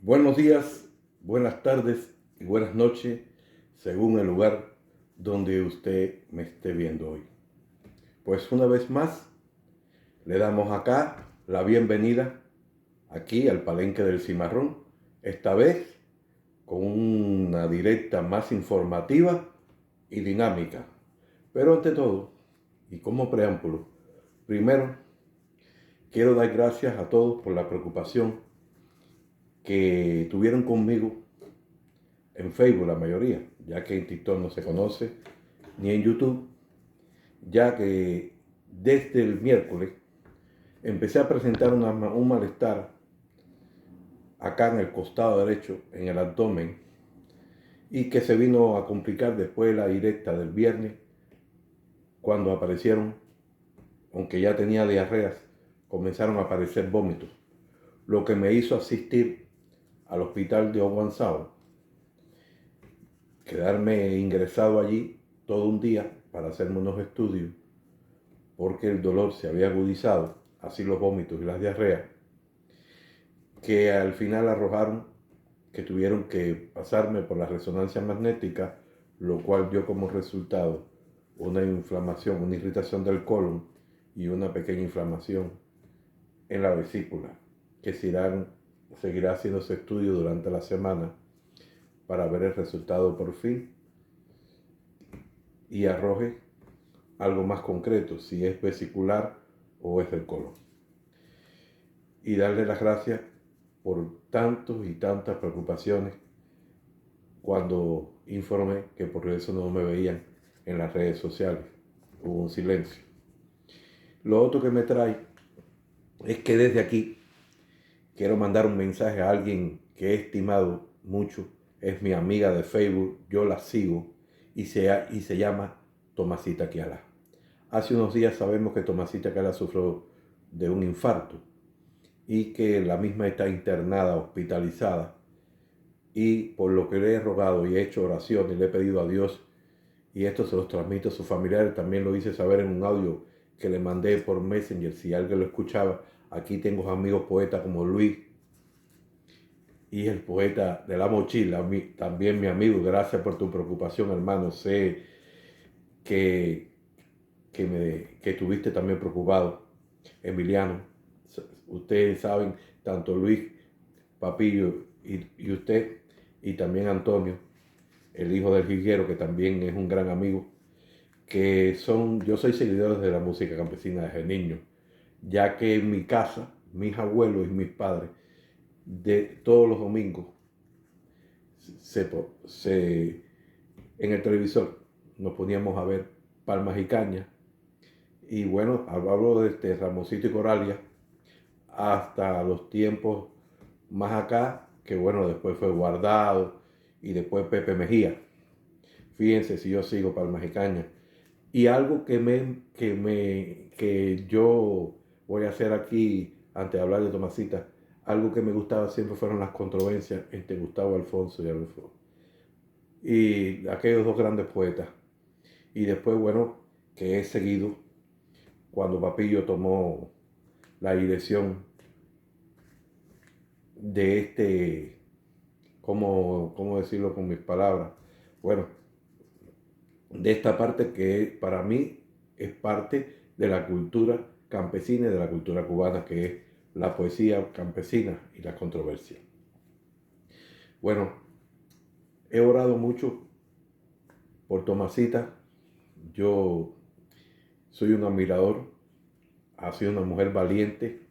Buenos días, buenas tardes y buenas noches, según el lugar donde usted me esté viendo hoy. Pues una vez más, le damos acá la bienvenida aquí al Palenque del Cimarrón, esta vez con una directa más informativa y dinámica. Pero ante todo, y como preámbulo, primero quiero dar gracias a todos por la preocupación que tuvieron conmigo en Facebook, la mayoría, ya que en TikTok no se conoce, ni en YouTube, ya que desde el miércoles empecé a presentar un malestar acá en el costado derecho, en el abdomen, y que se vino a complicar después de la directa del viernes, cuando aparecieron, aunque ya tenía diarreas, comenzaron a aparecer vómitos, lo que me hizo asistir al hospital de Owen Sound, quedarme ingresado allí todo un día para hacerme unos estudios, porque el dolor se había agudizado, así los vómitos y las diarreas, que al final arrojaron que tuvieron que pasarme por la resonancia magnética, lo cual dio como resultado una inflamación, una irritación del colon y una pequeña inflamación en la vesícula, que seguirá haciéndose estudio durante la semana para ver el resultado por fin y arroje algo más concreto, si es vesicular o es del colon. Y darle las gracias por tantos y tantas preocupaciones cuando informé que por eso no me veían en las redes sociales. Hubo un silencio. Lo otro que me trae es que desde aquí quiero mandar un mensaje a alguien que he estimado mucho. Es mi amiga de Facebook, yo la sigo y se llama Tomasita Kiala. Hace unos días sabemos que Tomasita Kiala sufrió de un infarto y que la misma está internada, hospitalizada. Y por lo que le he rogado y he hecho oraciones, le he pedido a Dios, y esto se los transmito a sus familiares, también lo hice saber en un audio que le mandé por Messenger, si alguien lo escuchaba. Aquí tengo amigos poetas como Luis, y el poeta de la mochila, también mi amigo. Gracias por tu preocupación, hermano. Sé que, que estuviste también preocupado. Emiliano, ustedes saben, tanto Luis, Papillo y usted, y también Antonio, el hijo del jiguero, que también es un gran amigo, yo soy seguidor de la música campesina desde niño, ya que en mi casa, mis abuelos y mis padres, de todos los domingos, se, se, en el televisor nos poníamos a ver Palmas y Cañas, y bueno, hablo de Ramoncito y Coralia, hasta los tiempos más acá, que bueno, después fue Guardado, y después Pepe Mejía. Fíjense si yo sigo Palmas y Cañas. Y algo que yo voy a hacer aquí, antes de hablar de Tomasita, algo que me gustaba siempre fueron las controversias entre Gustavo Alfonso y Alfonso. Y aquellos dos grandes poetas. Y después, bueno, que he seguido cuando Papillo tomó la dirección de ¿cómo decirlo con mis palabras? Bueno, de esta parte que para mí es parte de la cultura campesina y de la cultura cubana, que es la poesía campesina y la controversia. Bueno, he orado mucho por Tomasita. Yo soy un admirador. Ha sido una mujer valiente.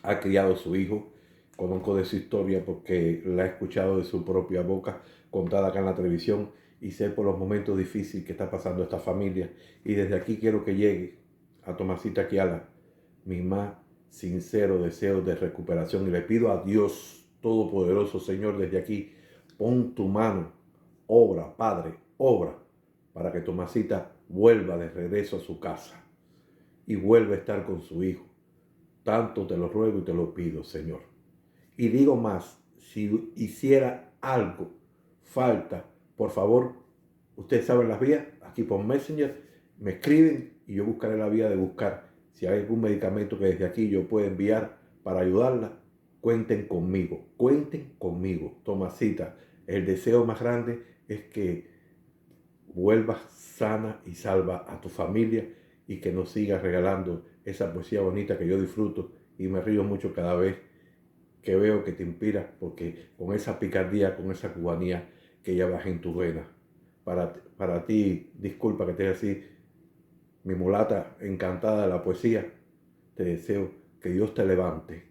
Ha criado a su hijo. Conozco de su historia porque la he escuchado de su propia boca, contada acá en la televisión, y sé por los momentos difíciles que está pasando esta familia. Y desde aquí quiero que llegue a Tomasita Kiala mi más sincero deseo de recuperación. Y le pido a Dios Todopoderoso, Señor, desde aquí, pon tu mano, obra, Padre, obra, para que Tomasita vuelva de regreso a su casa y vuelva a estar con su hijo. Tanto te lo ruego y te lo pido, Señor. Y digo más, si hiciera algo, falta, por favor, ustedes saben las vías, aquí por Messenger, me escriben y yo buscaré la vía de buscar si hay algún medicamento que desde aquí yo pueda enviar para ayudarla. cuenten conmigo. Tomasita, el deseo más grande es que vuelvas sana y salva a tu familia y que nos sigas regalando esa poesía bonita que yo disfruto y me río mucho cada vez que veo que te inspira, porque con esa picardía, con esa cubanía que llevas en tus venas. Para ti, disculpa que te diga así, mi mulata encantada de la poesía, te deseo que Dios te levante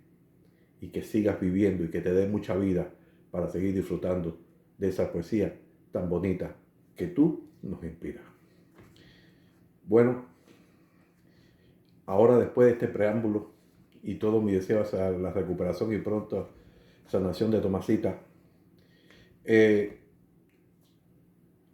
y que sigas viviendo y que te dé mucha vida para seguir disfrutando de esa poesía tan bonita que tú nos inspiras. Bueno, ahora después de este preámbulo y todo mi deseo hacia la recuperación y pronto sanación de Tomasita,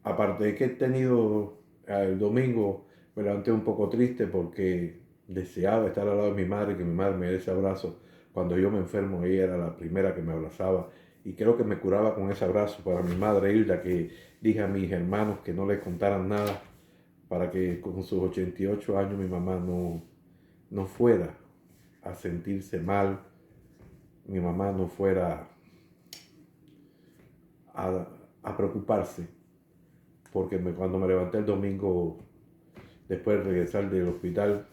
aparte de que he tenido el domingo, me levanté un poco triste porque deseaba estar al lado de mi madre, que mi madre me diera ese abrazo. Cuando yo me enfermo, ella era la primera que me abrazaba y creo que me curaba con ese abrazo. Para mi madre Hilda, que dije a mis hermanos que no les contaran nada para que con sus 88 años mi mamá no fuera a sentirse mal, mi mamá no fuera a, a preocuparse, porque cuando me levanté el domingo, después de regresar del hospital,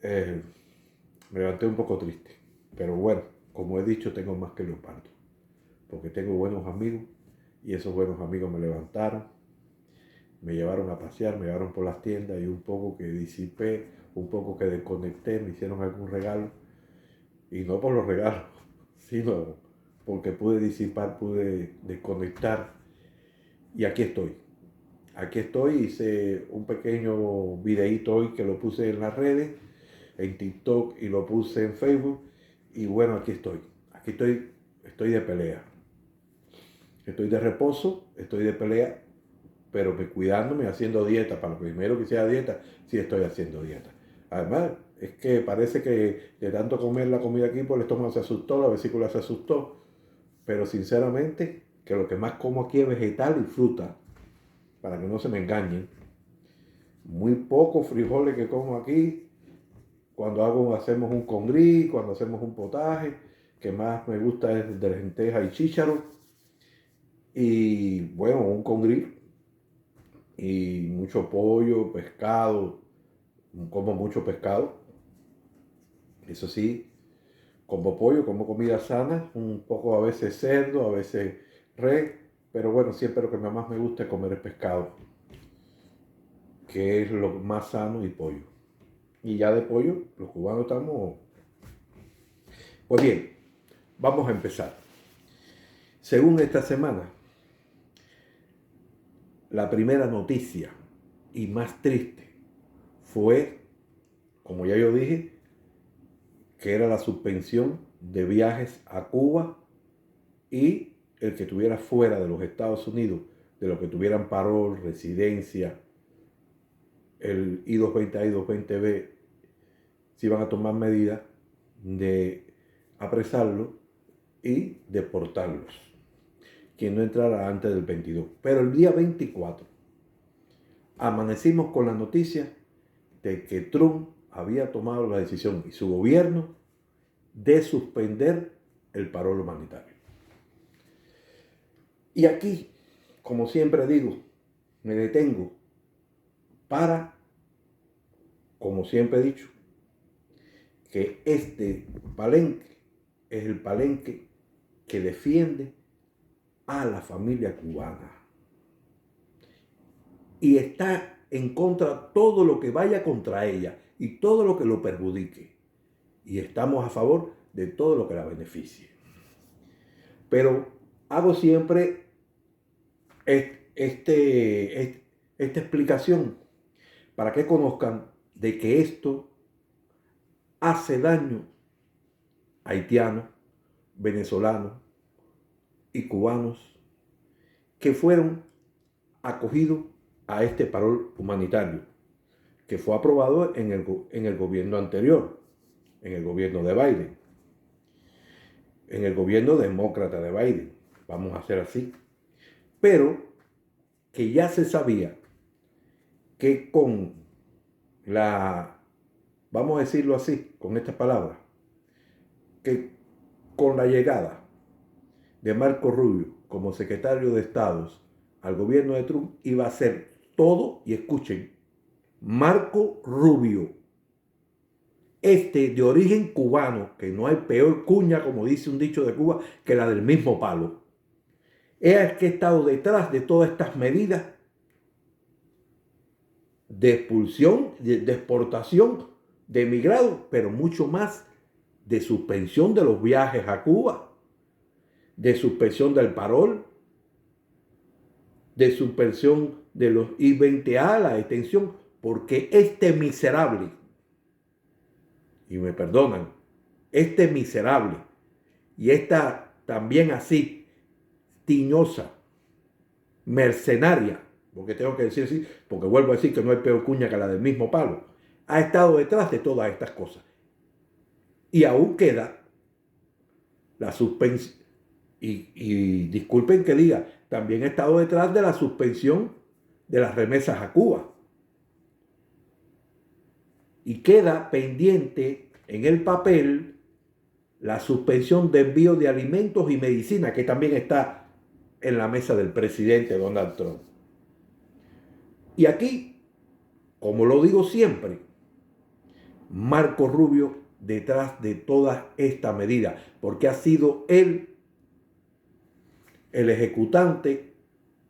eh, me levanté un poco triste. Pero bueno, como he dicho, tengo más que leopardo, porque tengo buenos amigos y esos buenos amigos me levantaron, me llevaron a pasear, me llevaron por las tiendas y un poco que disipé, un poco que desconecté, me hicieron algún regalo. Y no por los regalos, sino porque pude disipar, pude desconectar. Y aquí estoy. Aquí estoy, hice un pequeño videíto hoy que lo puse en las redes, en TikTok y lo puse en Facebook. Y bueno, aquí estoy. Aquí estoy de pelea. Estoy de reposo, estoy de pelea, pero cuidándome, haciendo dieta. Para lo primero que sea dieta, sí estoy haciendo dieta. Además, es que parece que de tanto comer la comida aquí, pues el estómago se asustó, la vesícula se asustó. Pero sinceramente, que lo que más como aquí es vegetal y fruta, para que no se me engañen. Muy pocos frijoles que como aquí, cuando hacemos un congrí, cuando hacemos un potaje, que más me gusta es de lenteja y chícharo. Y bueno, un congrí y mucho pollo, pescado, como mucho pescado. Eso sí, como pollo, como comida sana, un poco a veces cerdo, a veces res, pero bueno, siempre lo que más me gusta es comer el pescado, que es lo más sano, y pollo. Y ya de pollo, los cubanos estamos... Pues bien, vamos a empezar. Según esta semana, la primera noticia y más triste fue, como ya yo dije, que era la suspensión de viajes a Cuba y el que estuviera fuera de los Estados Unidos, de los que tuvieran parol, residencia, el I-220A, I-220B, se iban a tomar medidas de apresarlos y deportarlos, quien no entrara antes del 22. Pero el día 24 amanecimos con la noticia de que Trump había tomado la decisión y su gobierno de suspender el parol humanitario. Y aquí, como siempre digo, me detengo para, como siempre he dicho, que este palenque es el palenque que defiende a la familia cubana y está en contra todo lo que vaya contra ella y todo lo que lo perjudique, y estamos a favor de todo lo que la beneficie. Pero hago siempre esta explicación para que conozcan de que esto hace daño a haitianos, venezolanos y cubanos que fueron acogidos a este parol humanitario, que fue aprobado en el gobierno anterior, en el gobierno de Biden, en el gobierno demócrata de Biden, vamos a hacer así, pero que ya se sabía que con vamos a decirlo así, con estas palabras, que con la llegada de Marco Rubio como secretario de Estado al gobierno de Trump, iba a ser todo, y escuchen, Marco Rubio, de origen cubano, que no hay peor cuña, como dice un dicho de Cuba, que la del mismo palo, es el que ha estado detrás de todas estas medidas de expulsión, de exportación, de emigrados, pero mucho más de suspensión de los viajes a Cuba, de suspensión del parol, de suspensión de los I-20A, la extensión, porque este miserable, y me perdonan, este miserable y esta también así tiñosa, mercenaria, porque tengo que decir así, porque vuelvo a decir que no hay peor cuña que la del mismo palo, ha estado detrás de todas estas cosas. Y aún queda la suspensión, y disculpen que diga, también ha estado detrás de la suspensión de las remesas a Cuba. Y queda pendiente en el papel la suspensión de envío de alimentos y medicina, que también está en la mesa del presidente Donald Trump. Y aquí, como lo digo siempre, Marco Rubio detrás de todas estas medidas, porque ha sido él el ejecutante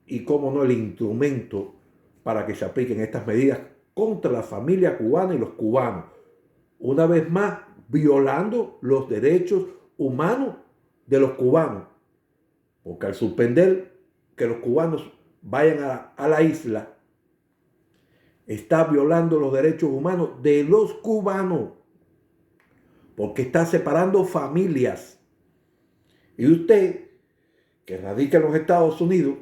y, como no, el instrumento para que se apliquen estas medidas contra la familia cubana y los cubanos. Una vez más, violando los derechos humanos de los cubanos. Porque al suspender que los cubanos vayan a la isla, está violando los derechos humanos de los cubanos. Porque está separando familias. Y usted, que radica en los Estados Unidos,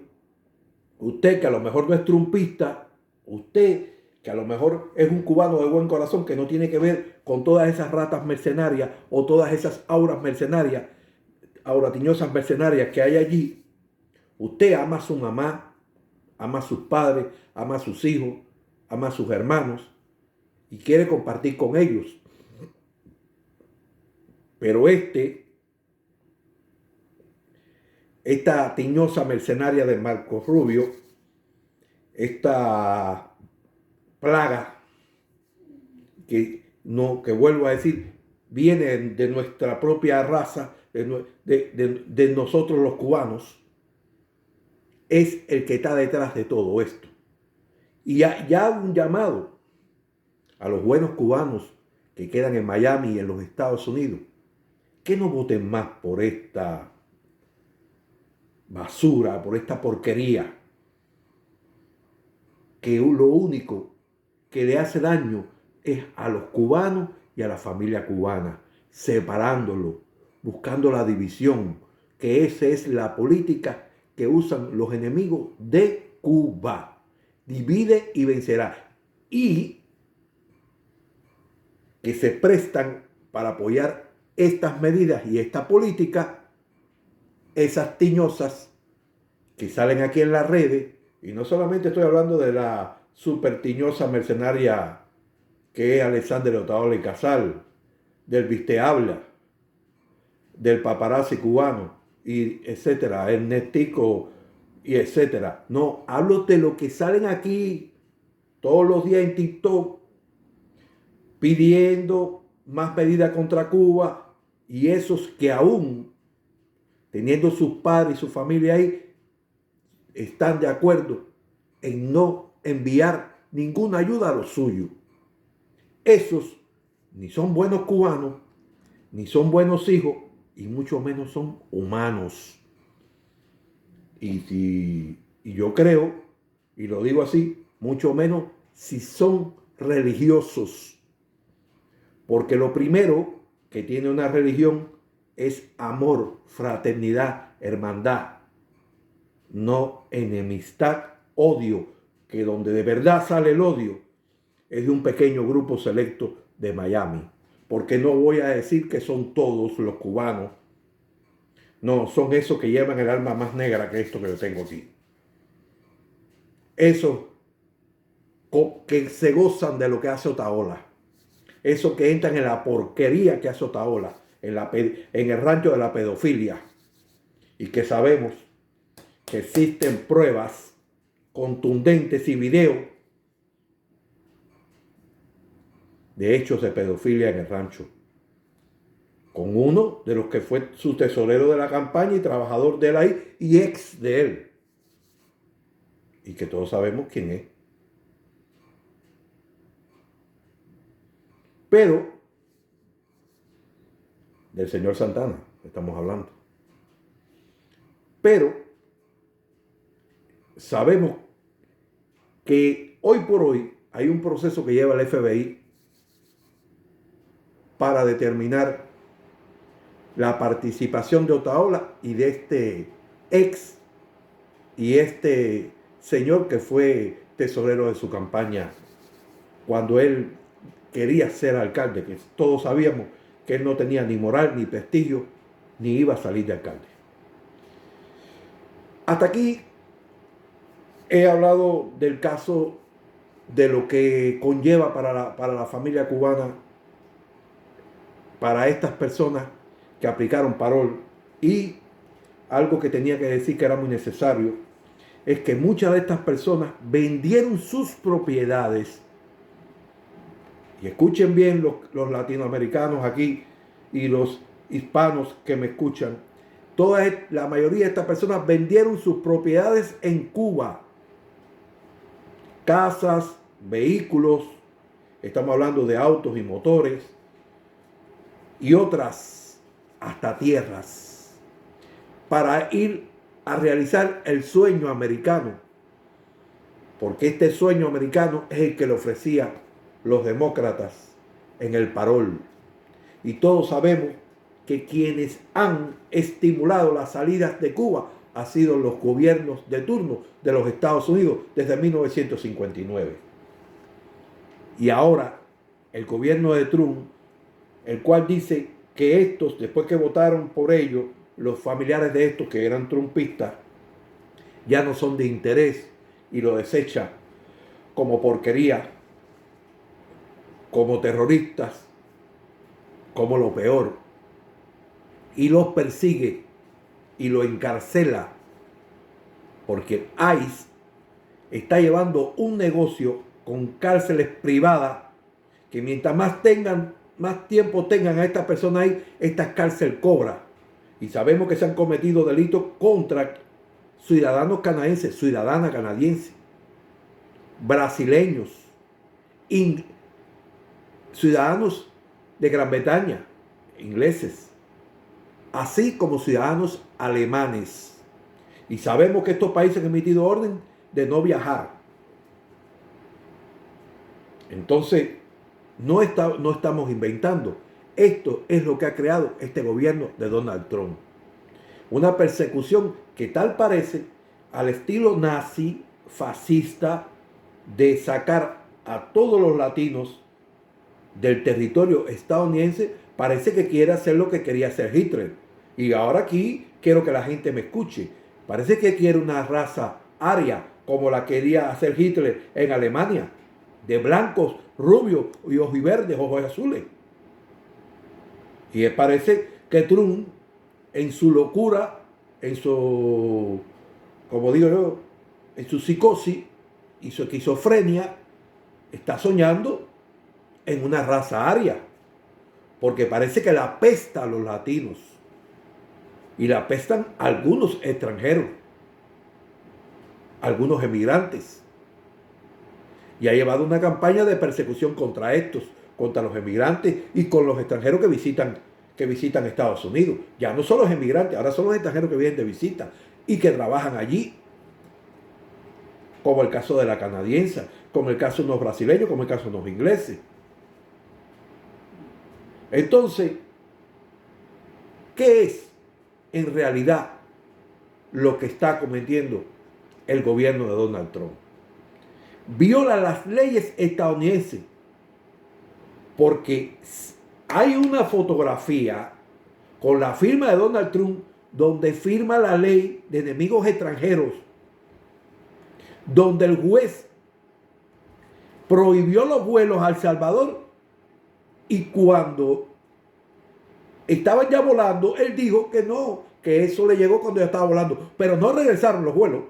usted que a lo mejor no es trumpista, usted que a lo mejor es un cubano de buen corazón, que no tiene que ver con todas esas ratas mercenarias o todas esas auras mercenarias, auratiñosas mercenarias que hay allí, usted ama a su mamá, ama a sus padres, ama a sus hijos, ama a sus hermanos y quiere compartir con ellos. Pero esta tiñosa mercenaria de Marco Rubio, esta plaga que vuelvo a decir, viene de nuestra propia raza, de nosotros los cubanos, es el que está detrás de todo esto. Y ya un llamado a los buenos cubanos que quedan en Miami y en los Estados Unidos, que no voten más por esta basura, por esta porquería, que lo único que le hace daño es a los cubanos y a la familia cubana, separándolo, buscando la división, que esa es la política que usan los enemigos de Cuba. Divide y vencerá. Y que se prestan para apoyar estas medidas y esta política, esas tiñosas que salen aquí en las redes, y no solamente estoy hablando de la super tiñosa mercenaria que es Alexandre Otaola y Casal, del Vistehabla, del paparazzi cubano, y etcétera, Ernestico, y etcétera. No, hablo de lo que salen aquí todos los días en TikTok, pidiendo más medidas contra Cuba, y esos que aún, teniendo sus padres y su familia ahí, están de acuerdo en no enviar ninguna ayuda a los suyos. Esos ni son buenos cubanos, ni son buenos hijos, y mucho menos son humanos. Y yo creo, y lo digo así, mucho menos si son religiosos. Porque lo primero que tiene una religión es amor, fraternidad, hermandad, no enemistad, odio, que donde de verdad sale el odio es de un pequeño grupo selecto de Miami. Porque no voy a decir que son todos los cubanos. No, son esos que llevan el alma más negra que esto que yo tengo aquí. Esos que se gozan de lo que hace Otaola. Esos que entran en la porquería que hace Otaola, en el rancho de la pedofilia, y que sabemos que existen pruebas contundentes y videos de hechos de pedofilia en el rancho, con uno de los que fue su tesorero de la campaña y trabajador de él ahí y ex de él, y que todos sabemos quién es. Pero del señor Santana estamos hablando. Pero sabemos que hoy por hoy hay un proceso que lleva el FBI para determinar la participación de Otaola y de este ex y este señor que fue tesorero de su campaña cuando él quería ser alcalde, que todos sabíamos que él no tenía ni moral ni prestigio ni iba a salir de alcalde. Hasta aquí he hablado del caso, de lo que conlleva para la familia cubana, para estas personas que aplicaron parol, y algo que tenía que decir que era muy necesario es que muchas de estas personas vendieron sus propiedades. Y escuchen bien los latinoamericanos aquí y los hispanos que me escuchan. La mayoría de estas personas vendieron sus propiedades en Cuba. Casas, vehículos, estamos hablando de autos y motores, y otras, hasta tierras, para ir a realizar el sueño americano. Porque este sueño americano es el que le ofrecía los demócratas en el parol. Y todos sabemos que quienes han estimulado las salidas de Cuba han sido los gobiernos de turno de los Estados Unidos desde 1959. Y ahora el gobierno de Trump, el cual dice que estos, después que votaron por ellos, los familiares de estos que eran trumpistas, ya no son de interés y lo desecha como porquería, como terroristas, como lo peor, y los persigue y lo encarcela, porque ICE está llevando un negocio con cárceles privadas que mientras más tiempo tengan a estas personas ahí, esta cárcel cobra. Y sabemos que se han cometido delitos contra ciudadanos canadienses, ciudadanas canadienses, brasileños, ciudadanos de Gran Bretaña, ingleses, así como ciudadanos alemanes. Y sabemos que estos países han emitido orden de no viajar. Entonces, no estamos inventando. Esto es lo que ha creado este gobierno de Donald Trump. Una persecución que tal parece al estilo nazi, fascista, de sacar a todos los latinos del territorio estadounidense. Parece que quiere hacer lo que quería hacer Hitler. Y ahora aquí quiero que la gente me escuche. Parece que quiere una raza aria como la quería hacer Hitler en Alemania, de blancos, rubios y ojiverdes, ojos azules. Y parece que Trump, en su locura, en su, como digo yo, en su psicosis y su esquizofrenia, está soñando en una raza aria, porque parece que la apesta a los latinos y la apestan algunos extranjeros, algunos emigrantes, y ha llevado una campaña de persecución contra estos, contra los emigrantes y con los extranjeros que visitan Estados Unidos. Ya no son los emigrantes, ahora son los extranjeros que vienen de visita y que trabajan allí, como el caso de la canadiense, como el caso de unos brasileños, como el caso de unos ingleses. Entonces, ¿qué es en realidad lo que está cometiendo el gobierno de Donald Trump? Viola las leyes estadounidenses, porque hay una fotografía con la firma de Donald Trump donde firma la ley de enemigos extranjeros, donde el juez prohibió los vuelos a El Salvador, y cuando estaban ya volando, él dijo que no, que eso le llegó cuando ya estaba volando, pero no regresaron los vuelos.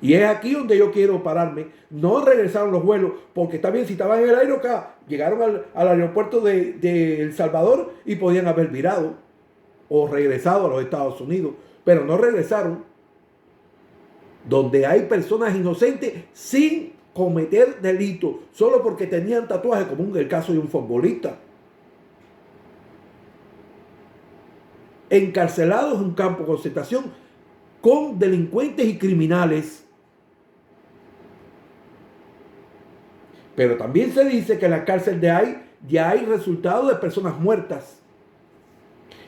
Y es aquí donde yo quiero pararme. No regresaron los vuelos, porque está bien, si estaban en el Aerocá, llegaron al aeropuerto de El Salvador y podían haber virado o regresado a los Estados Unidos, pero no regresaron. Donde hay personas inocentes sin cometer delitos, solo porque tenían tatuajes, como en el caso de un futbolista. Encarcelados en un campo de concentración con delincuentes y criminales. Pero también se dice que en la cárcel de ahí ya hay resultados de personas muertas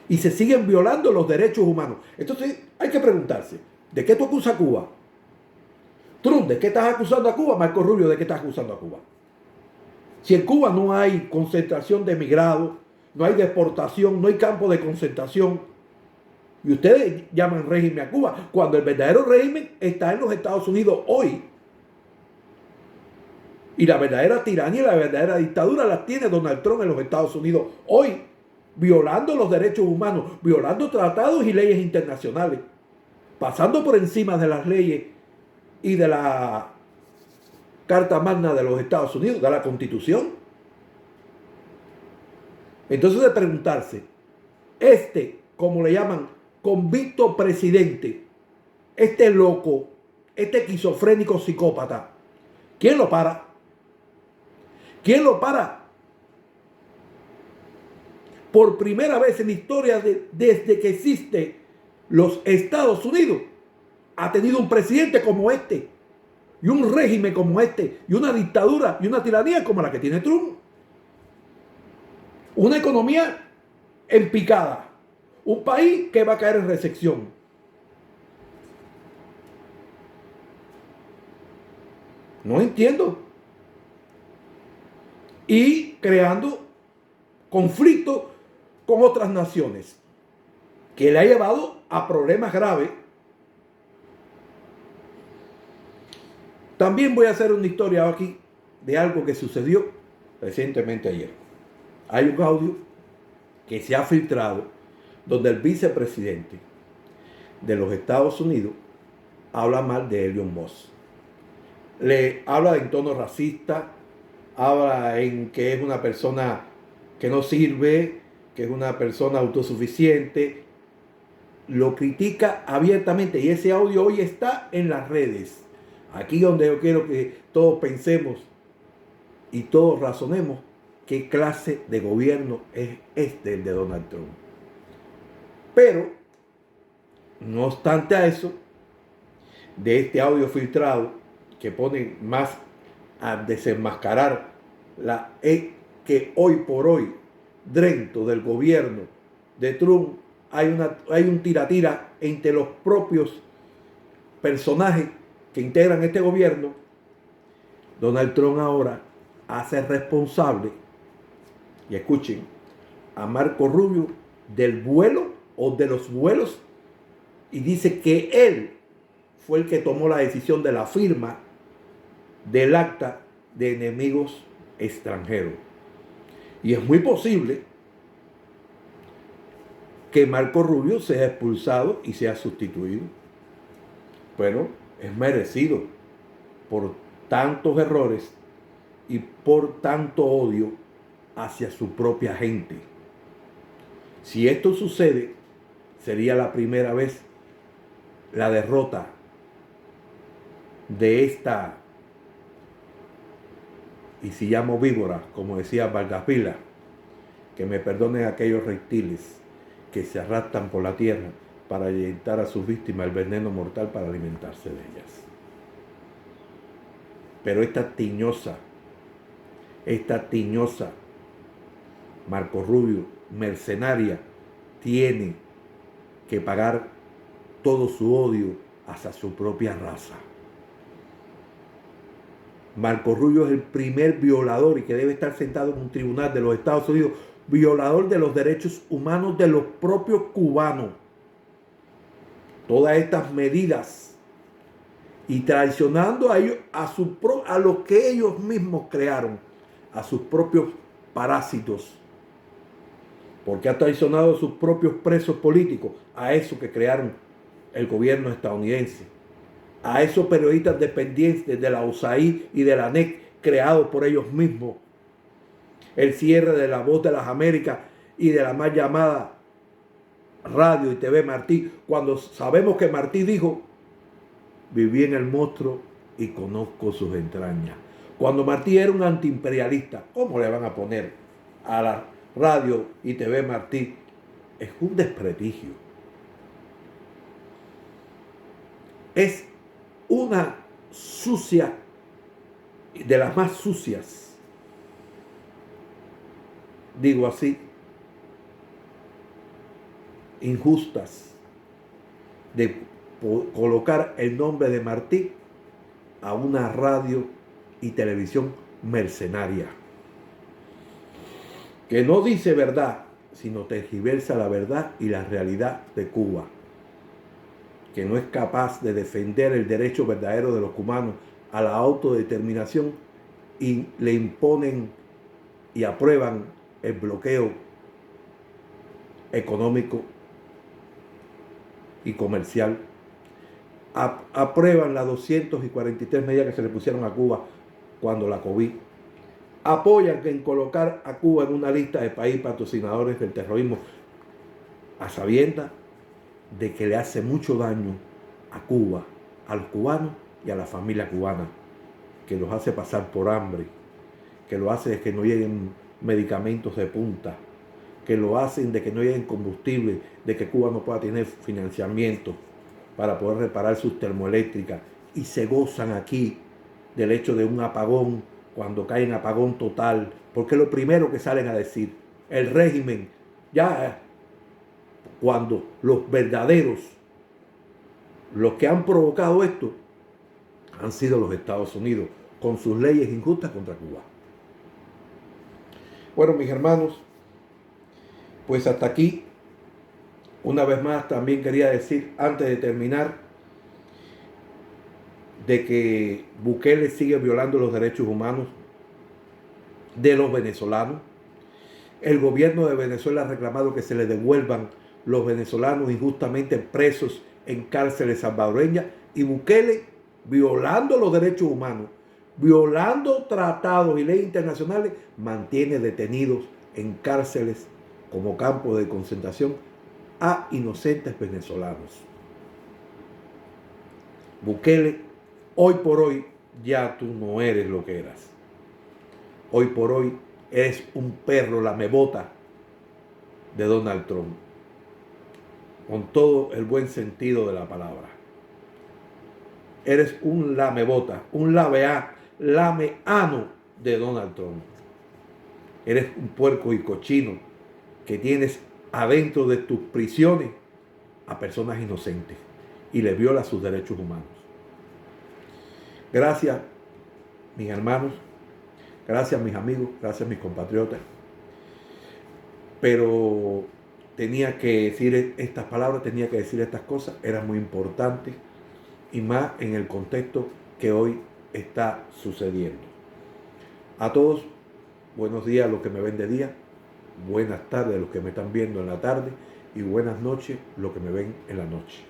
y se siguen violando los derechos humanos. Entonces hay que preguntarse, ¿de qué tú acusas a Cuba? Trump, ¿de qué estás acusando a Cuba? Marco Rubio, ¿de qué estás acusando a Cuba? Si en Cuba no hay concentración de emigrados, no hay deportación, no hay campo de concentración, y ustedes llaman régimen a Cuba, cuando el verdadero régimen está en los Estados Unidos hoy. Y la verdadera tiranía y la verdadera dictadura la tiene Donald Trump en los Estados Unidos hoy, violando los derechos humanos, violando tratados y leyes internacionales, pasando por encima de las leyes y de la Carta Magna de los Estados Unidos, de la Constitución. Entonces de preguntarse, como le llaman, convicto presidente, este loco, este esquizofrénico psicópata, ¿quién lo para? ¿Quién lo para? Por primera vez en la historia, desde que existe los Estados Unidos, ha tenido un presidente como este, y un régimen como este, y una dictadura y una tiranía como la que tiene Trump. Una economía en picada, un país que va a caer en recesión. No entiendo. Y creando conflictos con otras naciones, que le ha llevado a problemas graves. También voy a hacer una historia aquí de algo que sucedió recientemente ayer. Hay un audio que se ha filtrado donde el vicepresidente de los Estados Unidos habla mal de Elon Musk. Le habla en tono racista, habla en que es una persona que no sirve, que es una persona autosuficiente. Lo critica abiertamente y ese audio hoy está en las redes. Aquí donde yo quiero que todos pensemos y todos razonemos qué clase de gobierno es este, el de Donald Trump. Pero, no obstante a eso, de este audio filtrado que pone más a desenmascarar que hoy por hoy, dentro del gobierno de Trump, hay un tira entre los propios personajes que integran este gobierno. Donald Trump ahora hace responsable, y escuchen, a Marco Rubio del vuelo o de los vuelos, y dice que él fue el que tomó la decisión de la firma del acta de enemigos extranjeros. Y es muy posible que Marco Rubio sea expulsado y sea sustituido. Pero es merecido por tantos errores y por tanto odio hacia su propia gente. Si esto sucede, sería la primera vez la derrota de esta, y si llamo víbora, como decía Vargas Vila, que me perdonen aquellos reptiles que se arrastran por la tierra para inyectar a sus víctimas el veneno mortal para alimentarse de ellas. Pero esta tiñosa Marco Rubio, mercenaria, tiene que pagar todo su odio hacia su propia raza. Marco Rubio es el primer violador y que debe estar sentado en un tribunal de los Estados Unidos, violador de los derechos humanos de los propios cubanos. Todas estas medidas y traicionando a ellos, a lo que ellos mismos crearon, a sus propios parásitos, porque ha traicionado a sus propios presos políticos, a esos que crearon el gobierno estadounidense, a esos periodistas dependientes de la USAID y de la ANEC creados por ellos mismos, el cierre de La Voz de las Américas y de la más llamada Radio y TV Martí, cuando sabemos que Martí dijo: viví en el monstruo y conozco sus entrañas. Cuando Martí era un antiimperialista, ¿cómo le van a poner a la Radio y TV Martí? Es un desprestigio. Es una sucia, de las más sucias, digo así, injustas, de colocar el nombre de Martí a una radio y televisión mercenaria, que no dice verdad, sino tergiversa la verdad y la realidad de Cuba, que no es capaz de defender el derecho verdadero de los cubanos a la autodeterminación y le imponen y aprueban el bloqueo económico y comercial. Aprueban las 243 medidas que se le pusieron a Cuba cuando la COVID. Apoyan en colocar a Cuba en una lista de países patrocinadores del terrorismo, a sabiendas de que le hace mucho daño a Cuba, a los cubanos y a la familia cubana, que los hace pasar por hambre, que lo hace de que no lleguen medicamentos de punta, que lo hacen de que no lleguen combustible, de que Cuba no pueda tener financiamiento para poder reparar sus termoeléctricas, y se gozan aquí del hecho de un apagón, cuando cae en apagón total, porque es lo primero que salen a decir. El régimen, ya cuando los verdaderos, los que han provocado esto, han sido los Estados Unidos, con sus leyes injustas contra Cuba. Bueno, mis hermanos, pues hasta aquí. Una vez más también quería decir, antes de terminar, de que Bukele sigue violando los derechos humanos de los venezolanos. El gobierno de Venezuela ha reclamado que se le devuelvan los venezolanos injustamente presos en cárceles salvadoreñas, y Bukele, violando los derechos humanos, violando tratados y leyes internacionales, mantiene detenidos en cárceles como campos de concentración a inocentes venezolanos. Bukele, hoy por hoy ya tú no eres lo que eras. Hoy por hoy eres un perro lamebota de Donald Trump, con todo el buen sentido de la palabra. Eres un lamebota, un lameano de Donald Trump. Eres un puerco y cochino que tienes adentro de tus prisiones a personas inocentes y les viola sus derechos humanos. Gracias, mis hermanos, gracias, mis amigos, gracias, mis compatriotas. Pero tenía que decir estas palabras, tenía que decir estas cosas, eran muy importantes, y más en el contexto que hoy está sucediendo. A todos, buenos días los que me ven de día, buenas tardes los que me están viendo en la tarde, y buenas noches los que me ven en la noche.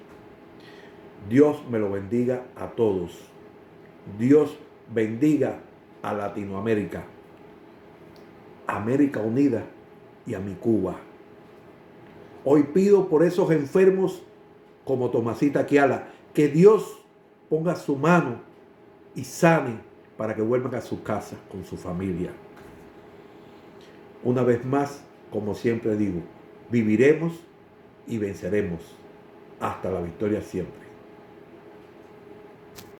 Dios me lo bendiga a todos. Dios bendiga a Latinoamérica, América Unida y a mi Cuba. Hoy pido por esos enfermos como Tomasita Kiala, que Dios ponga su mano y sane para que vuelvan a sus casas con su familia. Una vez más, como siempre digo, viviremos y venceremos hasta la victoria siempre.